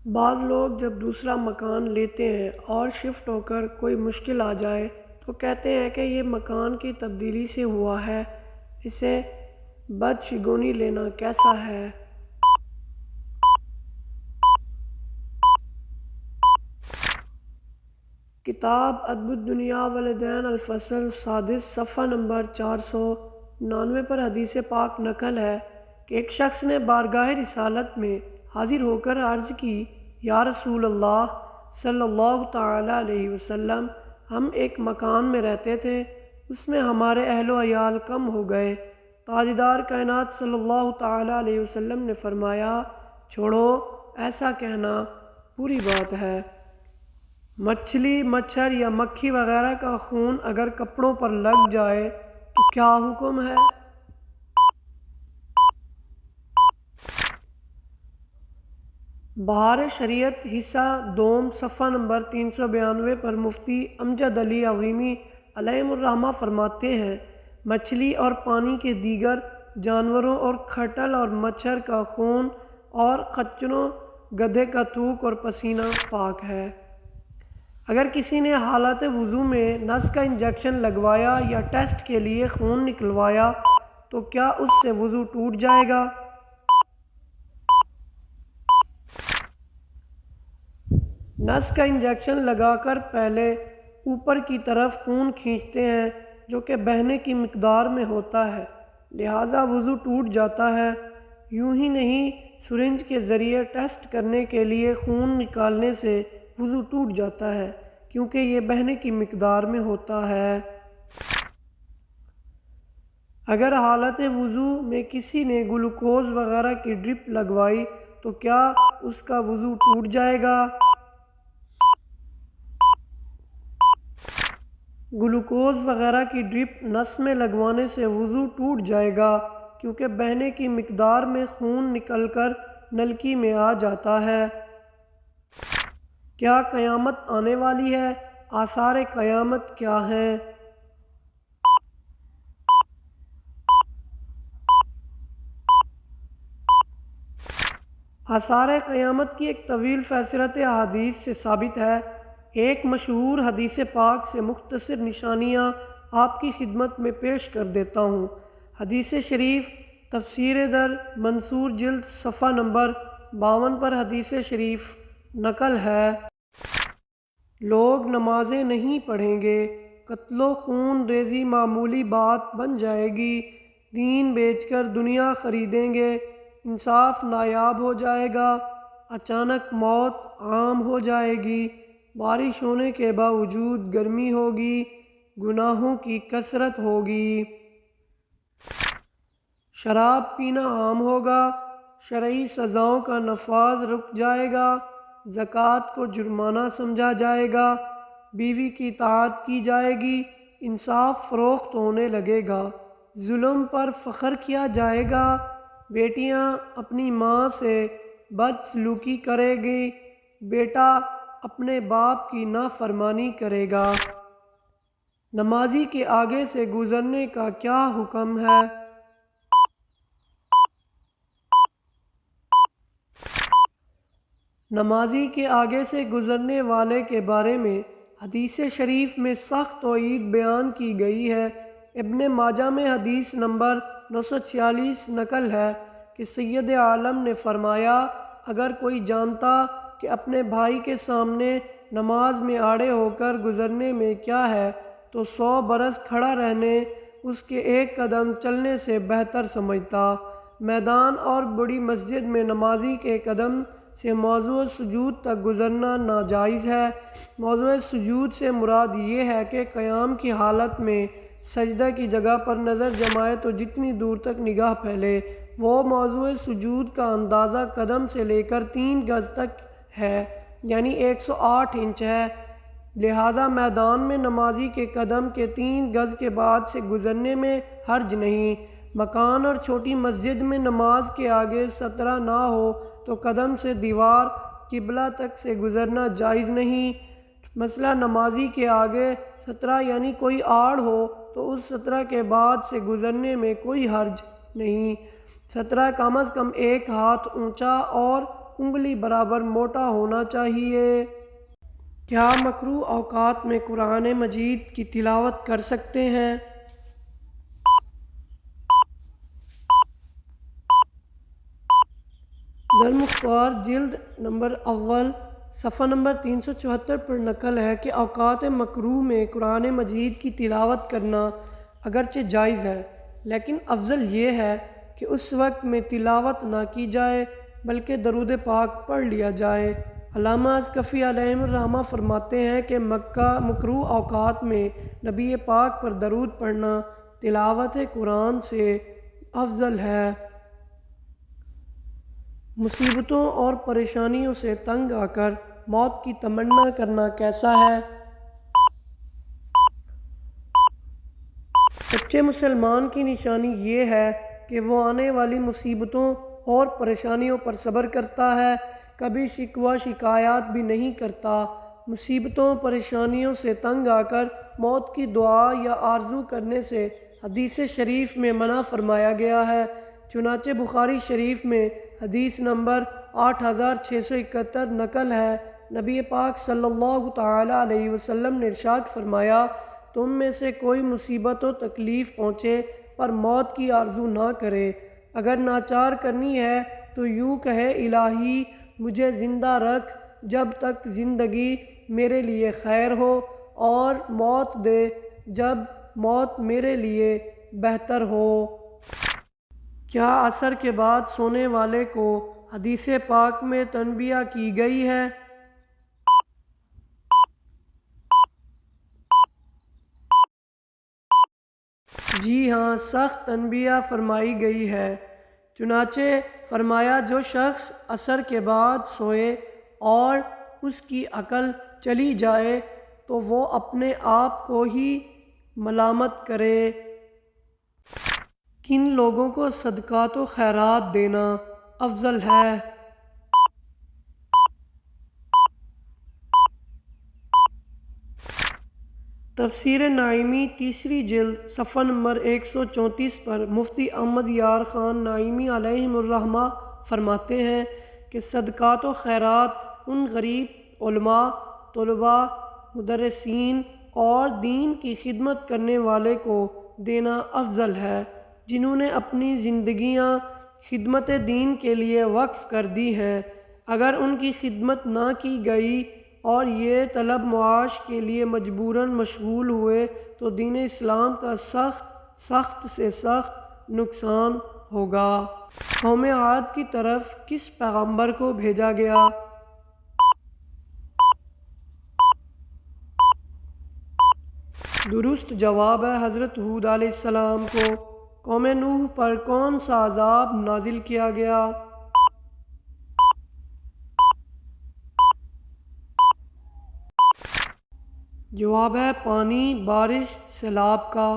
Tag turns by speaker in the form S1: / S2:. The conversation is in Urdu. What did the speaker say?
S1: بعض لوگ جب دوسرا مکان لیتے ہیں اور شفٹ ہو کر کوئی مشکل آ جائے تو کہتے ہیں کہ یہ مکان کی تبدیلی سے ہوا ہے، اسے بدشگونی لینا کیسا ہے؟ کتاب ادب الدنیا والدین الفصل سادس صفحہ نمبر 499 پر حدیث پاک نقل ہے کہ ایک شخص نے بارگاہ رسالت میں حاضر ہو کر عرض کی، یا رسول اللہ صلی اللہ تعالی علیہ وسلم، ہم ایک مکان میں رہتے تھے، اس میں ہمارے اہل و عیال کم ہو گئے۔ تاجدار کائنات صلی اللہ تعالی علیہ وسلم نے فرمایا، چھوڑو، ایسا کہنا بری بات ہے۔ مچھلی، مچھر یا مکھی وغیرہ کا خون اگر کپڑوں پر لگ جائے تو کیا حکم ہے؟ بہار شریعت حصہ دوم صفحہ نمبر 392 پر مفتی امجد علی عظیمی علیہ الرحمہ فرماتے ہیں، مچھلی اور پانی کے دیگر جانوروں اور کھٹل اور مچھر کا خون اور خچروں، گدھے کا تھوک اور پسینہ پاک ہے۔ اگر کسی نے حالت وضو میں نس کا انجیکشن لگوایا یا ٹیسٹ کے لیے خون نکلوایا تو کیا اس سے وضو ٹوٹ جائے گا؟ نس کا انجیکشن لگا کر پہلے اوپر کی طرف خون کھینچتے ہیں جو کہ بہنے کی مقدار میں ہوتا ہے، لہذا وضو ٹوٹ جاتا ہے۔ یوں ہی نہیں، سرنج کے ذریعے ٹیسٹ کرنے کے لیے خون نکالنے سے وضو ٹوٹ جاتا ہے کیونکہ یہ بہنے کی مقدار میں ہوتا ہے۔ اگر حالت وضو میں کسی نے گلوکوز وغیرہ کی ڈرپ لگوائی تو کیا اس کا وضو ٹوٹ جائے گا؟ گلوکوز وغیرہ کی ڈرپ نس میں لگوانے سے وضو ٹوٹ جائے گا کیونکہ بہنے کی مقدار میں خون نکل کر نلکی میں آ جاتا ہے۔ کیا قیامت آنے والی ہے؟ آثار قیامت کیا ہیں؟ آثار قیامت کی ایک طویل فہرست احادیث سے ثابت ہے۔ ایک مشہور حدیث پاک سے مختصر نشانیاں آپ کی خدمت میں پیش کر دیتا ہوں۔ حدیث شریف تفسیر در منصور جلد صفحہ نمبر 52 پر حدیث شریف نقل ہے، لوگ نمازیں نہیں پڑھیں گے، قتل و خون ریزی معمولی بات بن جائے گی، دین بیچ کر دنیا خریدیں گے، انصاف نایاب ہو جائے گا، اچانک موت عام ہو جائے گی، بارش ہونے کے باوجود گرمی ہوگی، گناہوں کی کثرت ہوگی، شراب پینا عام ہوگا، شرعی سزاؤں کا نفاذ رک جائے گا، زکوٰۃ کو جرمانہ سمجھا جائے گا، بیوی کی اطاعت کی جائے گی، انصاف فروخت ہونے لگے گا، ظلم پر فخر کیا جائے گا، بیٹیاں اپنی ماں سے بدسلوکی کرے گی، بیٹا اپنے باپ کی نافرمانی کرے گا۔ نمازی کے آگے سے گزرنے کا کیا حکم ہے؟ نمازی کے آگے سے گزرنے والے کے بارے میں حدیث شریف میں سخت وعید بیان کی گئی ہے۔ ابن ماجہ میں حدیث نمبر 946 نقل ہے کہ سید عالم نے فرمایا، اگر کوئی جانتا کہ اپنے بھائی کے سامنے نماز میں آڑے ہو کر گزرنے میں کیا ہے تو 100 برس کھڑا رہنے اس کے ایک قدم چلنے سے بہتر سمجھتا۔ میدان اور بڑی مسجد میں نمازی کے قدم سے موضوع سجود تک گزرنا ناجائز ہے۔ موضوع سجود سے مراد یہ ہے کہ قیام کی حالت میں سجدہ کی جگہ پر نظر جمائے تو جتنی دور تک نگاہ پھیلے وہ موضوع سجود کا اندازہ قدم سے لے کر 3 گز تک ہے، یعنی 108 انچ ہے، لہذا میدان میں نمازی کے قدم کے 3 گز کے بعد سے گزرنے میں حرج نہیں۔ مکان اور چھوٹی مسجد میں نماز کے آگے سترہ نہ ہو تو قدم سے دیوار قبلہ تک سے گزرنا جائز نہیں۔ مثلا نمازی کے آگے سترہ یعنی کوئی آڑ ہو تو اس سترہ کے بعد سے گزرنے میں کوئی حرج نہیں۔ سترہ کم از کم 1 ہاتھ اونچا اور انگلی برابر موٹا ہونا چاہیے۔ کیا مکروہ اوقات میں قرآن مجید کی تلاوت کر سکتے ہیں؟ در مختار جلد نمبر اول صفحہ نمبر 374 پر نقل ہے کہ اوقات مکروہ میں قرآن مجید کی تلاوت کرنا اگرچہ جائز ہے، لیکن افضل یہ ہے کہ اس وقت میں تلاوت نہ کی جائے بلکہ درود پاک پڑھ لیا جائے۔ علامہ ازکفی علیہ الرحمہ فرماتے ہیں کہ مکروہ اوقات میں نبی پاک پر درود پڑھنا تلاوت قرآن سے افضل ہے۔ مصیبتوں اور پریشانیوں سے تنگ آ کر موت کی تمنا کرنا کیسا ہے؟ سچے مسلمان کی نشانی یہ ہے کہ وہ آنے والی مصیبتوں اور پریشانیوں پر صبر کرتا ہے، کبھی شکوہ شکایات بھی نہیں کرتا۔ مصیبتوں پریشانیوں سے تنگ آ کر موت کی دعا یا آرزو کرنے سے حدیث شریف میں منع فرمایا گیا ہے۔ چنانچہ بخاری شریف میں حدیث نمبر 8671 نقل ہے، نبی پاک صلی اللہ تعالیٰ علیہ وسلم نے ارشاد فرمایا، تم میں سے کوئی مصیبت و تکلیف پہنچے پر موت کی آرزو نہ کرے، اگر ناچار کرنی ہے تو یوں کہے، الہی مجھے زندہ رکھ جب تک زندگی میرے لیے خیر ہو، اور موت دے جب موت میرے لیے بہتر ہو۔ کیا عصر کے بعد سونے والے کو حدیث پاک میں تنبیہ کی گئی ہے؟ جی ہاں، سخت تنبیہ فرمائی گئی ہے۔ چنانچہ فرمایا، جو شخص عصر کے بعد سوئے اور اس کی عقل چلی جائے تو وہ اپنے آپ کو ہی ملامت کرے۔ کن لوگوں کو صدقات و خیرات دینا افضل ہے؟ تفسیر نعیمی تیسری جلد صفحہ نمبر 134 پر مفتی احمد یار خان نعیمی علیہ الرحمہ فرماتے ہیں کہ صدقات و خیرات ان غریب علماء، طلباء، مدرسین اور دین کی خدمت کرنے والے کو دینا افضل ہے جنہوں نے اپنی زندگیاں خدمت دین کے لیے وقف کر دی ہیں۔ اگر ان کی خدمت نہ کی گئی اور یہ طلب معاش کے لیے مجبوراً مشغول ہوئے تو دین اسلام کا سخت سے سخت نقصان ہوگا۔ قوم عاد کی طرف کس پیغمبر کو بھیجا گیا؟ درست جواب ہے حضرت ہود علیہ السلام کو۔ قوم نوح پر کون سا عذاب نازل کیا گیا؟ جواب ہے پانی، بارش، سیلاب کا۔